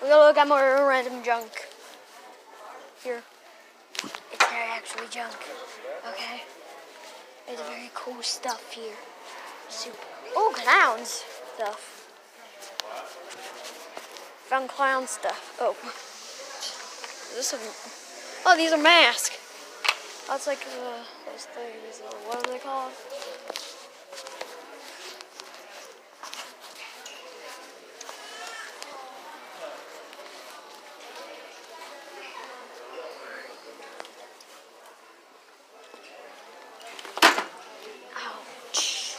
We're gonna look at more random junk. Here. It's not actually junk. Okay? There's very cool stuff here. Super. Oh, clowns stuff. Found clown stuff. Oh. Is this a... Oh, these are masks. That's like those things. What are they called? Ouch.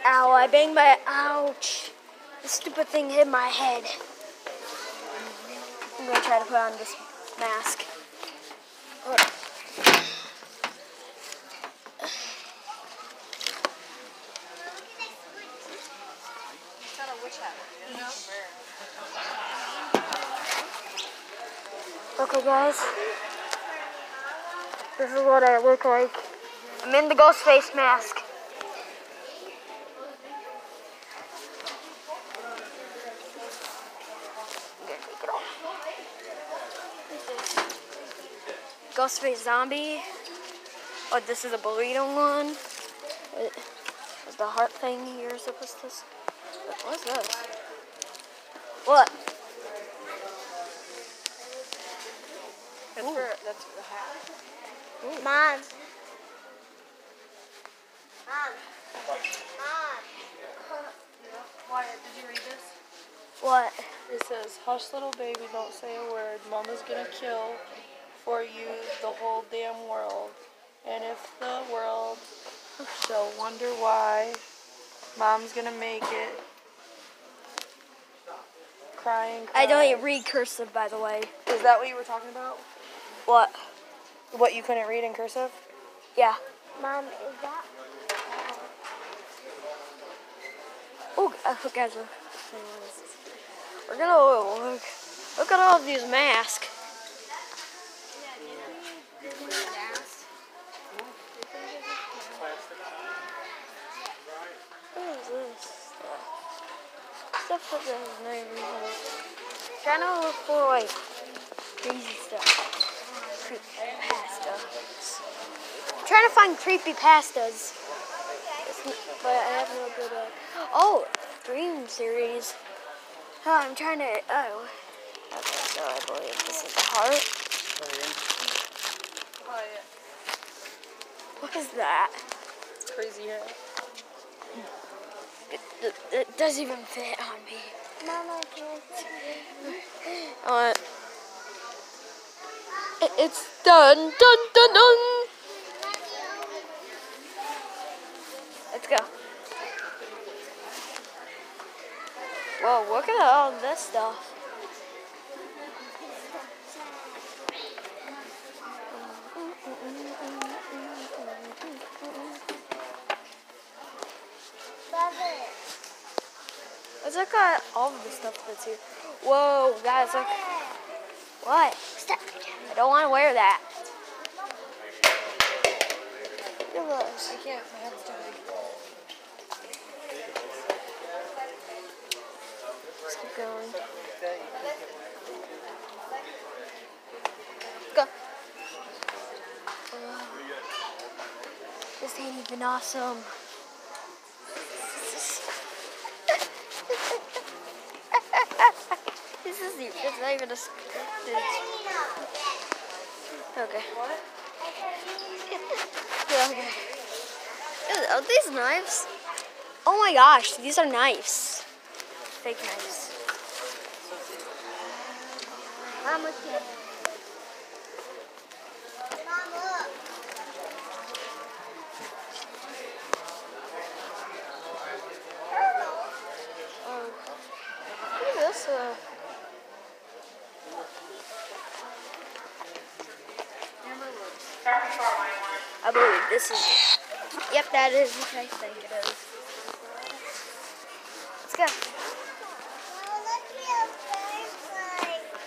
Ow, I banged my... Ouch. This stupid thing hit my head. I'm going to try to put on this mask. Hold on. Okay, guys. This is what I look like. I'm in the ghost face mask. I'm gonna take it off. Ghostface zombie. Oh, this is a burrito one. Is the heart thing you're supposed to... What's this? What? That's for the hat. Ooh. Mom. Wyatt, did you read this? What? It says, hush little baby, don't say a word. Mama's gonna kill for you the whole damn world. And if the world shall wonder why, Mom's gonna make it. Crying. I don't read cursive, by the way. Is that what you were talking about? What? What you couldn't read in cursive? Yeah. Mom, is that... Oh, guys, we're gonna look at all of these masks. What is this stuff that there's no reason. Trying to look for like crazy stuff. Creepypasta. I'm trying to find creepypastas. But I have no good oh, Dream series. Oh, I'm trying to... Oh. Okay, so I believe this is the heart. What is that? It's crazy hair. It doesn't even fit on me. Mama, can it's done, dun, dun, dun. Let's go. Whoa, look at all this stuff. Let's look at all of the stuff that's here. Whoa, guys, look. What? Stop. I don't want to wear that. Look at this. I can't. My head's too big. Let's keep going. Go. This ain't even awesome. It's not even a... Okay. What? Yeah, okay. Are these knives? Oh my gosh, these are knives. Fake knives. Mom, look here. Mom, look. Oh. Look at this. I believe this is it. Yep, that is what I think it is. Let's go.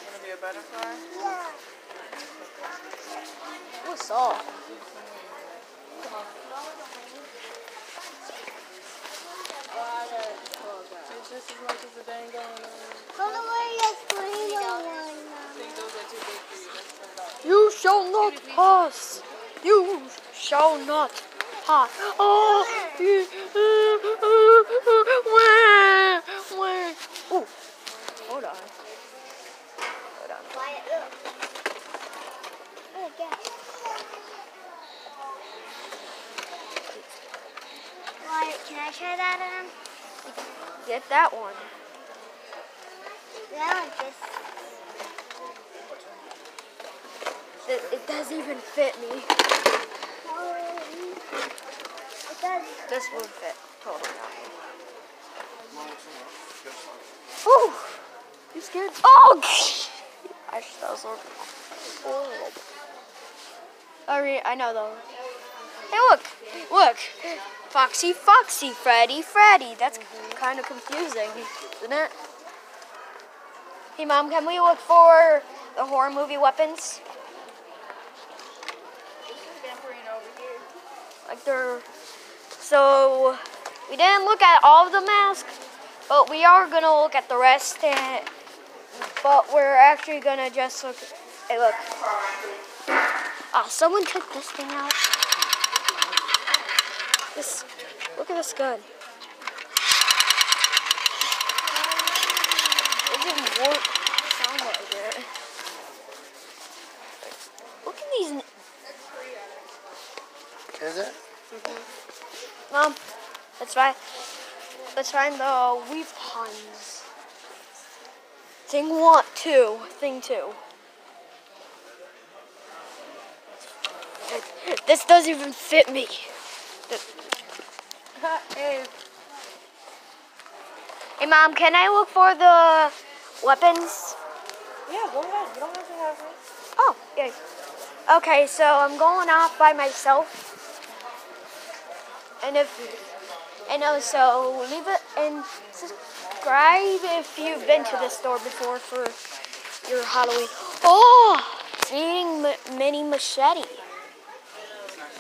Gonna be a butterfly? Yeah. What's all? It's just as much as a dang going on. Go to where you're shall not pass. You shall not pass. Oh, where? Ooh, hold on. Hold on. Quiet. Look. Oh, yeah. Wyatt, can I try that on? Get that one. That one just. It doesn't even fit me. Oh, it does. This would fit totally not. Ooh, you scared? Oh, gosh, that was horrible. I know though. Hey, look, Foxy, Freddy. That's kind of confusing, isn't it? Hey, Mom, can we look for the horror movie weapons? Like they're. So we didn't look at all of the masks, but we are gonna look at the rest. But we're actually gonna just look. Hey, look. Someone took this thing out. Look at this gun. It didn't work. Sound like it. Look at these. Is it? Mom, let's find the weapons. Thing 2. This doesn't even fit me. Hey, Hey, Mom, can I look for the weapons? yeah, go ahead. You don't have to have me. Oh, yeah. Okay, so I'm going off by myself. And also leave it and subscribe if you've been to this store before for your Halloween. Oh, it's eating mini machete.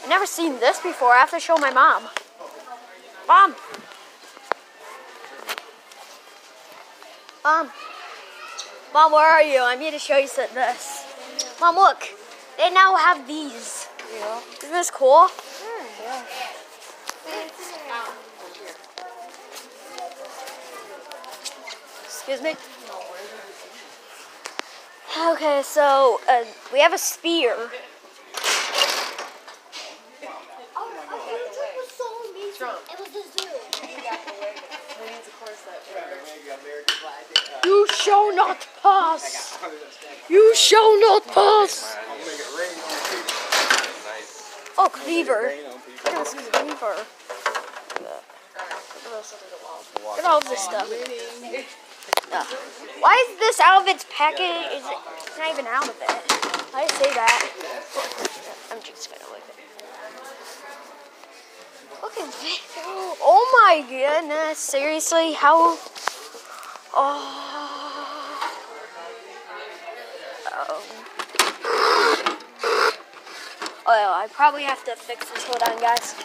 I've never seen this before. I have to show my mom. Mom, where are you? I need to show you this. Mom, look. They now have these. Yeah. Isn't this cool? Yeah. Excuse me. Okay, so we have a spear. Oh, the trip was so amazing. It was the zoo. You shall not pass. You shall not pass. Oh, cleaver. Look at this cleaver. Look at all this stuff. Why is this out of its package? It's not even out of it. Why did I say that? I'm just gonna look at it. Look at this. Oh my goodness. Seriously? How? Oh, I probably have to fix this. Hold on, guys.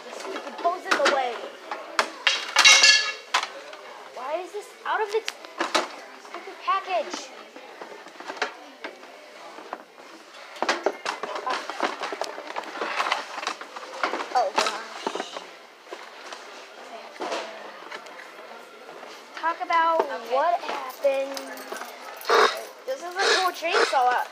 This stupid hole's in the way. Why is this out of its stupid package? Oh gosh. Talk about what happened. This is a cool chainsaw.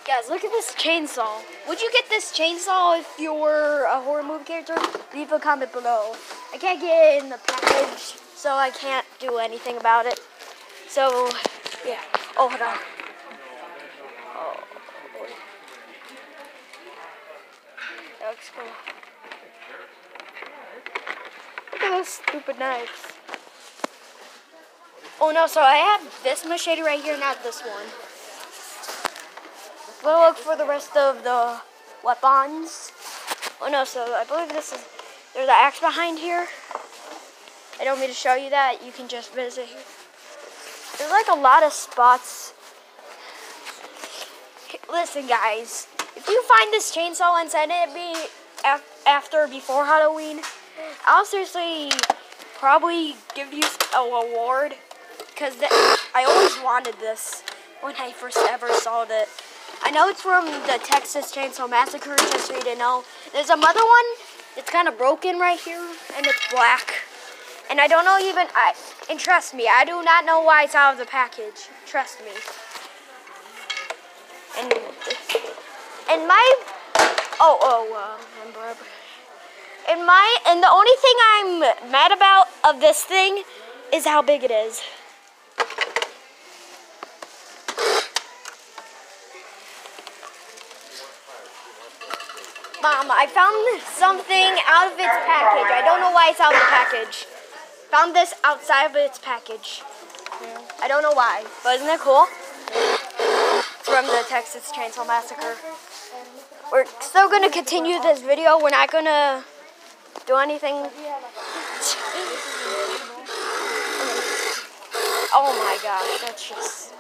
Guys, look at this chainsaw. Would you get this chainsaw if you were a horror movie character? Leave a comment below. I can't get it in the package, so I can't do anything about it. So, yeah. Oh, hold on. Oh, boy. That looks cool. Look at those stupid knives. Oh no, so I have this machete right here, not this one. We'll look for the rest of the weapons. Oh no, so I believe there's an axe behind here. I don't mean to show you that. You can just visit here. There's like a lot of spots. listen, guys. If you find this chainsaw and send it me before Halloween, I'll seriously probably give you an award. Because I always wanted this when I first ever saw it. I know it's from the Texas Chainsaw Massacre, just so you didn't know. There's another one that's kind of broken right here, and it's black. And I don't know even, and trust me, I do not know why it's out of the package. Trust me. And the only thing I'm mad about of this thing is how big it is. Mom, I found something out of its package. I don't know why it's out of the package. Found this outside of its package. Yeah. I don't know why, but isn't it cool? It's from the Texas Chainsaw Massacre. We're still going to continue this video. We're not going to do anything. Oh my gosh, that's just...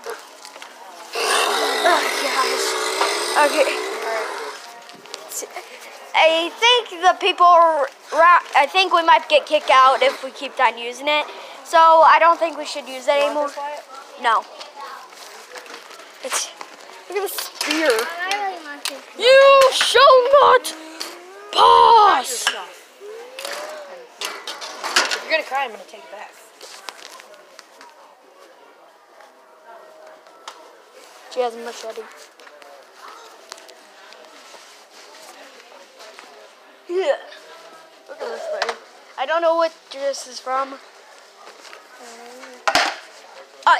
Oh gosh. Okay. I think the people, I think we might get kicked out if we keep on using it. So I don't think we should use it anymore. No. Look at the spear. I really want this. You shall not pass. If you're gonna cry, I'm gonna take it back. She has a machete. Yeah. Look at this thing. I don't know what this is from.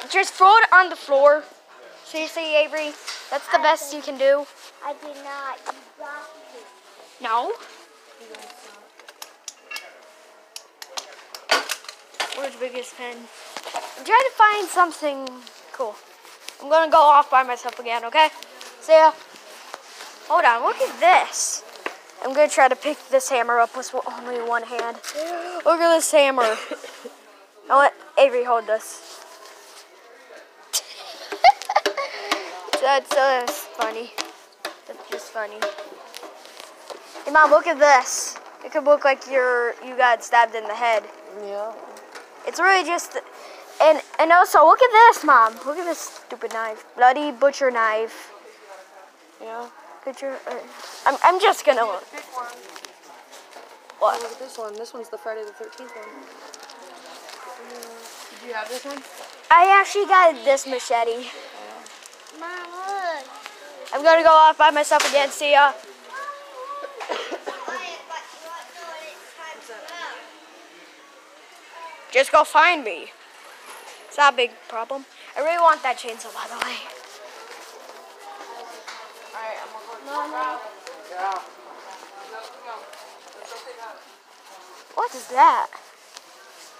Just throw it on the floor. Seriously, Avery, that's the best you can do. I did not. You blocked it. No. Where's the biggest pen? I'm trying to find something cool. I'm gonna go off by myself again, okay? See ya. Hold on, look at this. I'm gonna try to pick this hammer up with only one hand. Look at this hammer. I want Avery hold this. That's funny. That's just funny. Hey Mom, look at this. It could look like you got stabbed in the head. Yeah. It's really just, and also look at this, Mom. Look at this stupid knife, bloody butcher knife. Yeah. Butcher. I'm just gonna look. Pick one. What? Oh, look at this one. This one's the Friday the 13th one. Did you have this one? I actually got this machete. Mom, look. I'm gonna go off by myself again. See ya. Just go find me. It's not a big problem. I really want that chainsaw, by the way. Alright, I'm gonna go. Yeah. What is that?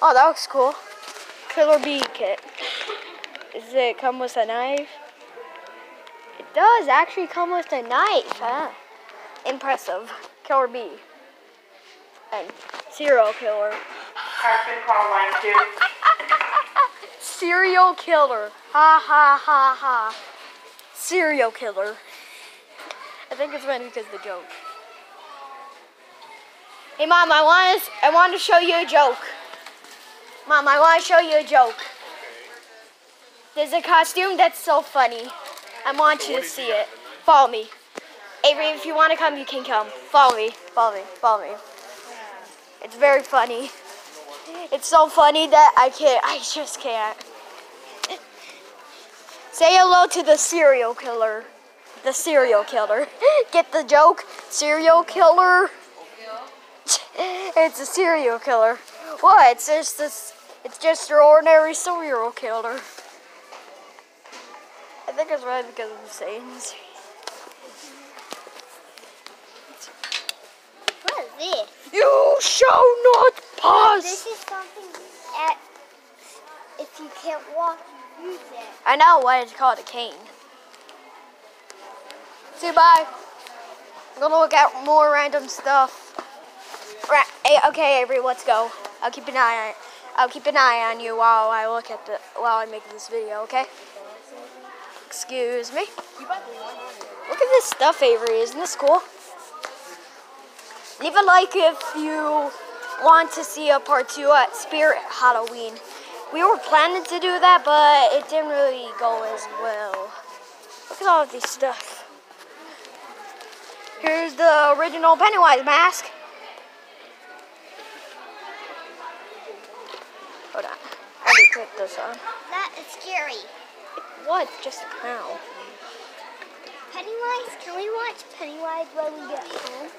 Oh, that looks cool. Killer bee kit. Does it come with a knife? It does actually come with a knife, huh? Impressive. Killer bee. And serial killer. Serial killer. Ha ha ha ha. Serial killer. I think it's funny because of the joke. Hey Mom, I want to show you a joke. Mom, I want to show you a joke. There's a costume that's so funny. I want you to see it. Follow me. Avery, if you want to come, you can come. Follow me. Follow me. Follow me. It's very funny. It's so funny that I just can't. Say hello to the serial killer. The serial killer. Get the joke? Serial killer? It's a serial killer. What? It's just your ordinary serial killer. I think it's right because of the sayings. What is this? You shall not pass. This is something that if you can't walk, you use it. I know why it's called a cane. See, bye. I'm gonna look at more random stuff. Right. Hey, okay, Avery, let's go. I'll keep an eye on you while I make this video. Okay? Excuse me. Look at this stuff, Avery. Isn't this cool? Leave a like if you want to see a part 2 at Spirit Halloween. We were planning to do that, but it didn't really go as well. Look at all of this stuff. Here's the original Pennywise mask. Hold on. Let me put this on. That is scary. What? Just now. Pennywise, can we watch Pennywise when we get home?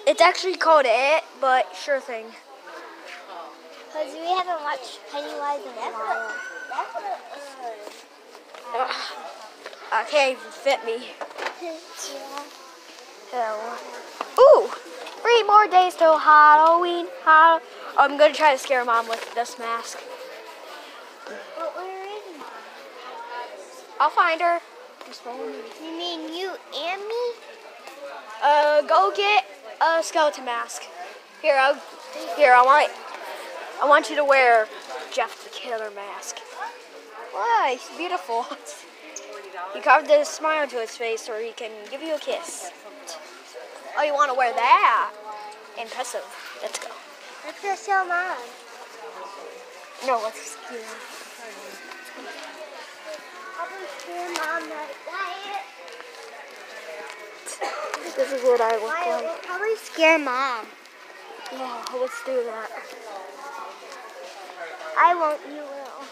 It's actually called It, but sure thing. Because we haven't watched Pennywise in a while. I can't even fit me. Yeah. Hell. Ooh! 3 more days till Halloween. I'm gonna try to scare Mom with this mask. But where is he? I'll find her. You mean you and me? Go get a skeleton mask. Here, I want you to wear Jeff the Killer mask. Why? He's beautiful. He carved a smile to his face so he can give you a kiss. Oh, you want to wear that? Impressive. Let's go. Let's go show Mom. No, let's scare. I'll be scare Mom that diet. This is what I look Why, like. we'll probably scare Mom. Yeah, let's do that. I won't, you will.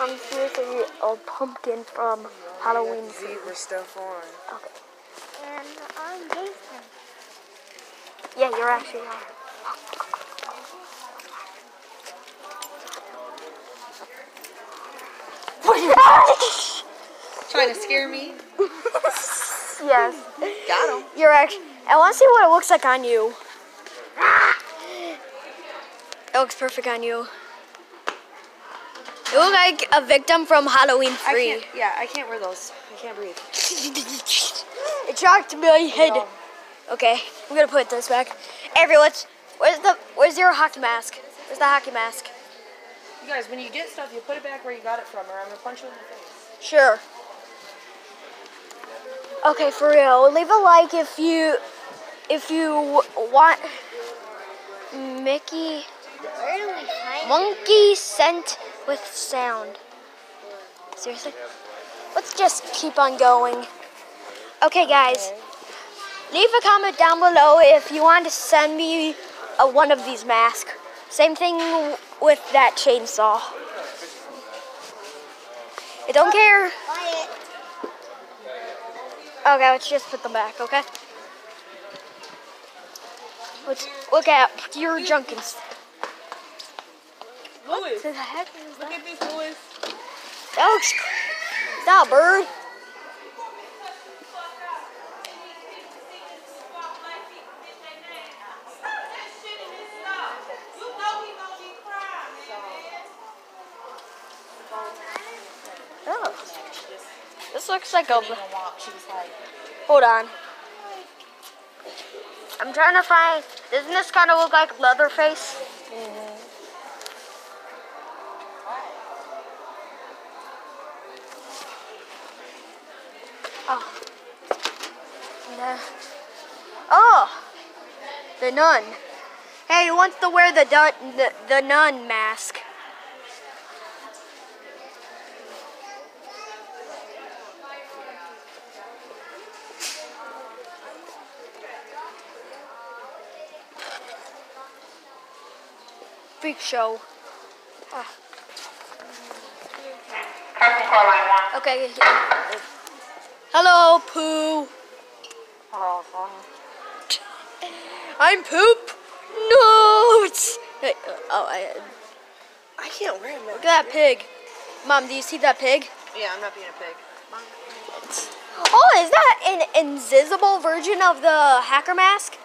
I'm seriously a pumpkin from Halloween. Zebra stuff on. Okay. And I'm Jason. Yeah, you're actually on. Trying to scare me? Yes. Got him. You're actually. I want to see what it looks like on you. It looks perfect on you. You look like a victim from Halloween 3. I can't wear those. I can't breathe. It shocked my head. No. Okay, I'm gonna put this back. Everyone, where's your hockey mask? Where's the hockey mask? You guys, when you get stuff, you put it back where you got it from, or I'm gonna punch you in the face. Sure. Okay, for real. Leave a like if you want Mickey Where do we find monkey scent with sound. Seriously? Let's just keep on going. Okay, guys. Leave a comment down below if you want to send me one of these masks. Same thing with that chainsaw. I don't care. Quiet. Okay, let's just put them back, okay? Let's look at your Junkins. Louis, What the heck is look that? at this, Louis. That looks crazy. Is that a bird? Oh. This looks like a... Hold on. I'm trying to find... Doesn't this kind of look like Leatherface? Oh. No. Oh! The nun. Hey, who wants to wear the nun mask? Freak show. Ah. Okay. Hello, Pooh. I'm Poop. No, it's. I can't wear them. Look at that pig. Mom, do you see that pig? Yeah, I'm not being a pig. Oh, is that an invisible version of the hacker mask?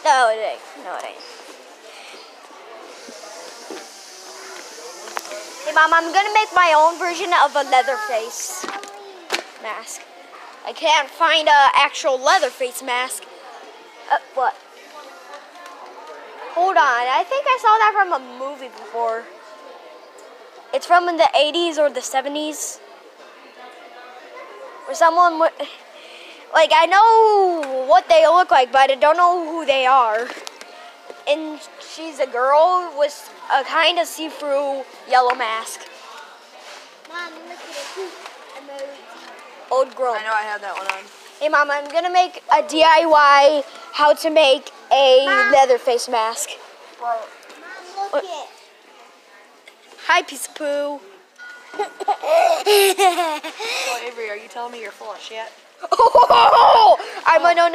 No, it ain't. No, it ain't. Hey, Mom, I'm gonna make my own version of a Leatherface mask. I can't find an actual Leatherface mask. What? Hold on, I think I saw that from a movie before. It's from in the 80s or the 70s. Or someone would, like, I know what they look like, but I don't know who they are. And she's a girl with a kind of see-through yellow mask. Mom, look at it. Old girl. I know I had that one on. Hey, Mom, I'm going to make a DIY how to make a Leatherface mask. Mom, look at Hi, piece of poo. So Avery, are you telling me you're full of shit? Oh, I'm a no.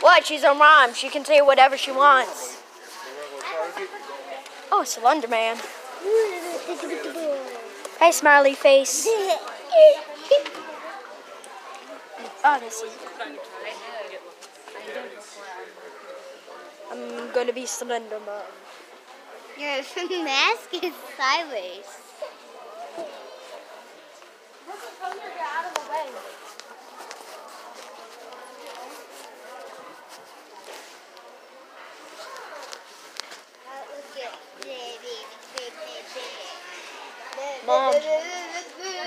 What? She's a mom. She can say whatever she wants. Oh, Slender Man. Hi, smiley face. Oh, this is. I'm gonna be Slender Man. Your mask is sideways. Mom.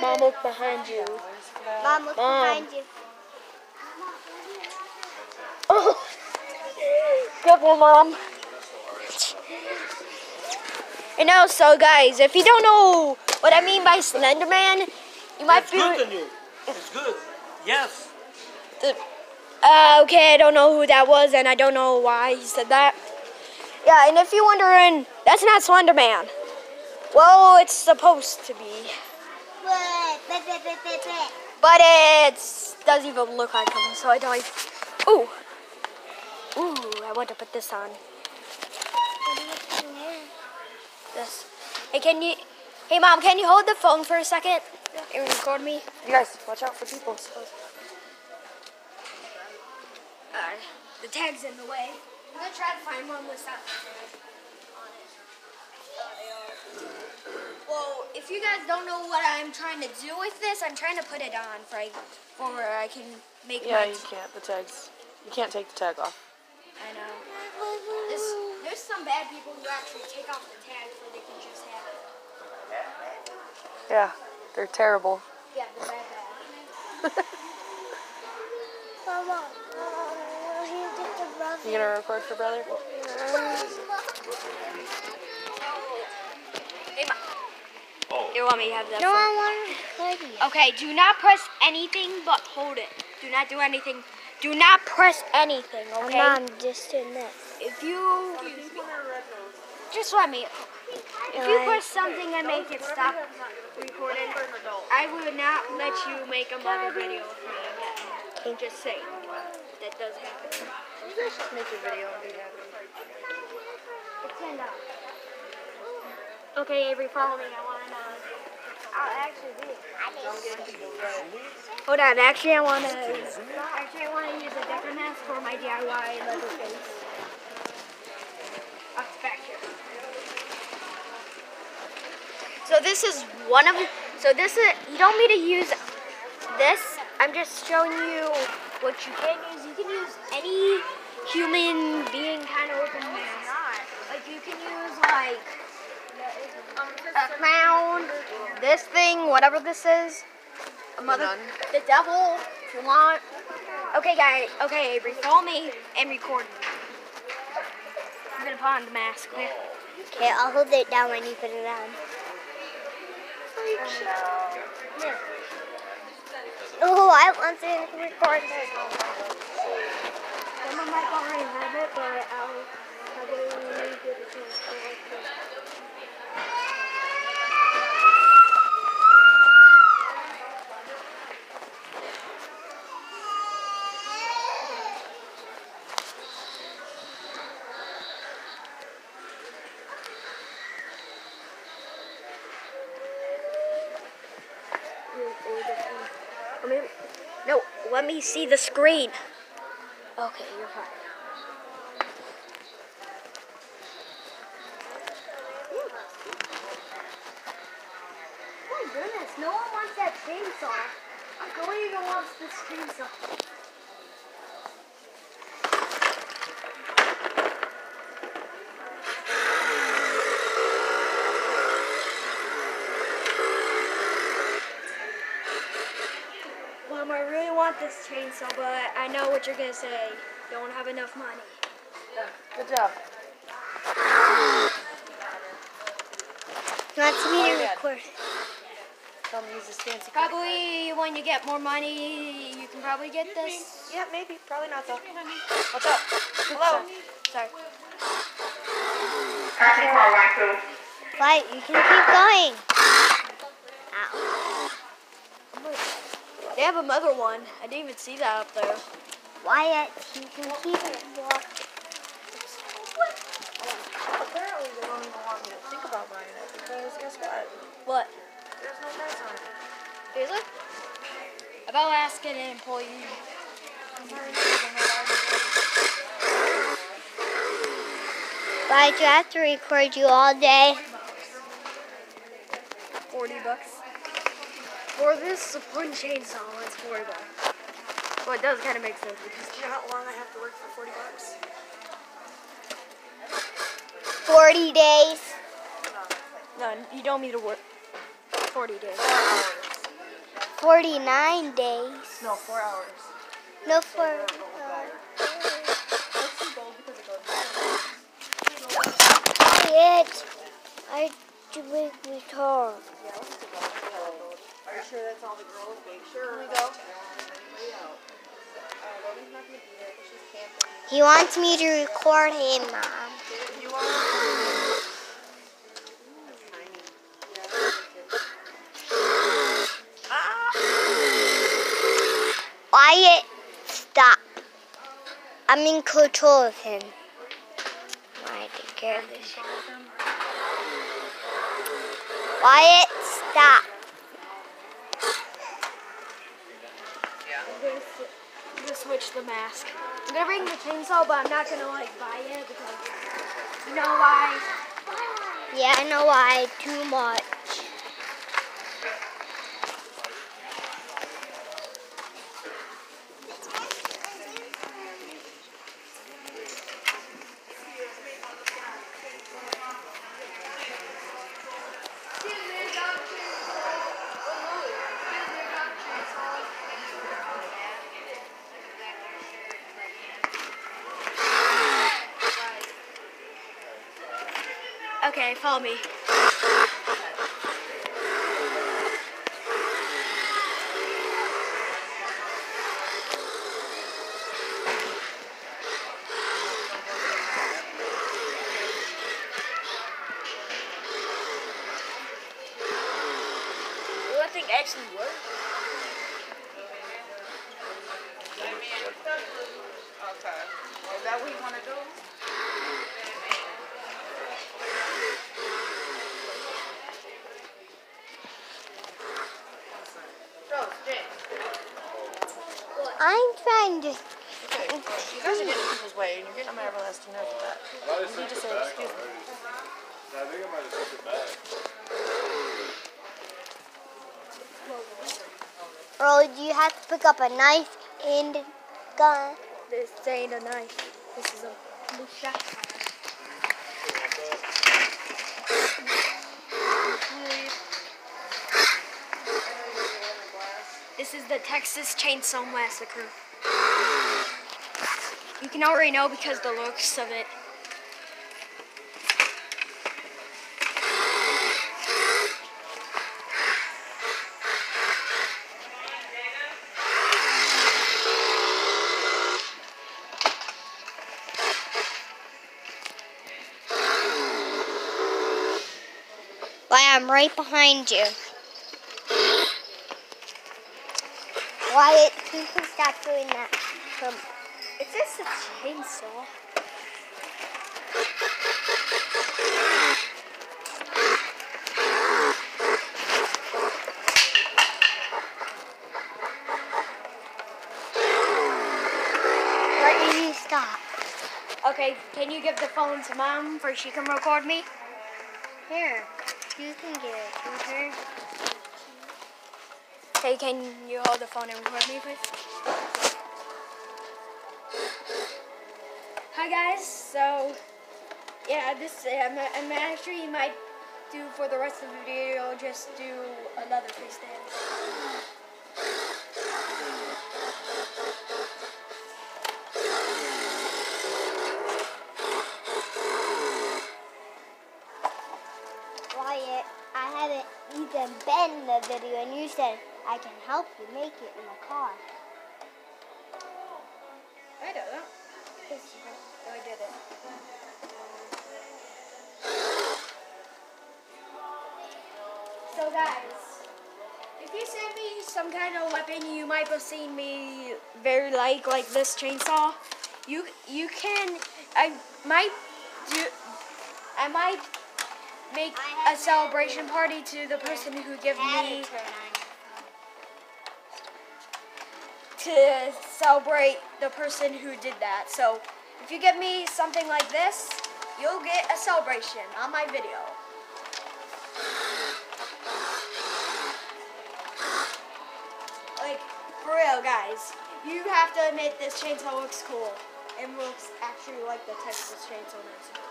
Mom, look behind you. Mom, look behind you. Oh. Good one, Mom. You know, so guys, if you don't know what I mean by Slender Man, you might It's be. good on you. It's good. Yes. Okay, I don't know who that was, and I don't know why he said that. Yeah, and if you're wondering, that's not Slender Man. Well, it's supposed to be. But it doesn't even look like him, so I don't. Ooh. I want to put this on. This. Hey, Mom, can you hold the phone for a second and record me? You guys, watch out for people. The tag's in the way. I'm gonna try to find one with that on it. Well, if you guys don't know what I'm trying to do with this, I'm trying to put it on for where I can make Yeah, my. you can't. The tags. You can't take the tag off. I know. There's some bad people who actually take off the tag so they can just have it. Yeah, they're terrible. Yeah, they're bad. Mama, You gonna record for brother? Hey, Mom. You want me to have that? No, phone? I want to record you. Okay, do not press anything but hold it. Do not do anything. Do not press anything, okay? Mom, just doing this. If you just let me. If you press something and make it stop recording, I will not let you make another video of me again. Just saying. That does happen. You guys just make your video and be happy. It's turned on. Okay, Avery, follow me. I want to. I'll actually do it. Hold on. Actually, I want to use a different mask for my DIY Leatherface. It's back here. So this is one of. So this is. You don't need to use this. I'm just showing you what you can use. You can use any human being kind of looking mask. Like you can use like a clown, this thing, whatever this is. The devil, if you want. Okay, guys. Okay, Avery, follow me and record me. I'm gonna put on the mask. Okay, I'll hold it down when you put it on. Oh, I want to record this. Some of my already have it, but I'll really give it to you. No, let me see the screen. Okay, you're fine. Oh my goodness, no one wants that chainsaw. No one even wants this chainsaw. this chainsaw, but I know what you're gonna say. Don't have enough money. Good job. Not to be Oh, yeah. record. Tell me use this fancy. Probably when you get more money, you can probably get this. Yeah, maybe. Probably not though. What's up? Hello. Sorry. Why? You can keep going. Ow. They have another one. I didn't even see that up there. Wyatt, you can keep walking. Apparently they don't even want me to think about buying it because guess what? What? There's no price on it. Seriously? About asking an employee. Why'd you have to record you all day? $40. For this one chainsaw, it's $40. Well, it does kind of make sense because Do you know how long I have to work for $40? 40 days. no, you don't need to work 40 days. 49 days. No, 4 hours. No, for. Wyatt, I do make me talk. Are you sure that's all the girls? Make sure. Here we go. Logan's not going to be there because she's camping. He wants me to record him, Mom. You want Wyatt, stop. I'm in control of him. I take care of this. Wyatt, stop. I'm gonna switch the mask. I'm gonna bring the chainsaw, but I'm not gonna like buy it because you know why? Yeah, I know why. Too much. Okay, follow me. Will that thing actually work? Okay. Is that what you want to do? I'm trying to. Okay. You guys are getting people's way, and you're getting on my everlasting nerves with that. You need to say, excuse me. I think I might have took it back. Earl, do you have to pick up a knife and a gun? This ain't a knife. This is a mushaka. This is the Texas Chainsaw Massacre. You can already know because the looks of it. Why, I'm right behind you. Wyatt, you can stop doing that. It's just a chainsaw. Why did you stop? Okay, can you give the phone to Mom so she can record me? Here, you can give it to her. Hey, can you hold the phone and record me, please? Hi guys, so yeah, this I'm actually might do for the rest of the video just do another freestyle. that video and you said, I can help you make it in the car. I don't know. No, I didn't. So guys, if you send me some kind of weapon you might have seen me very like this chainsaw, you can I might make a celebration party to the person who gave me to celebrate the person who did that. So if you give me something like this, you'll get a celebration on my video. Like, for real, guys. You have to admit this chainsaw looks cool. It looks actually like the Texas Chainsaw Massacre.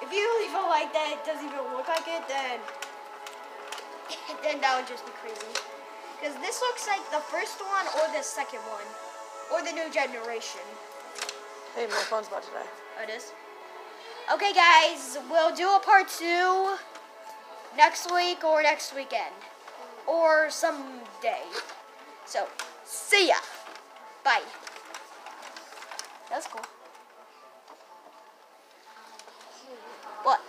If you leave a like that it doesn't even look like it, then that would just be crazy. Because this looks like the first one or the second one. Or the new generation. Hey, my phone's about to die. Oh, it is? Okay, guys. We'll do a part 2 next week or next weekend. Or someday. So, see ya. Bye. That's cool. What?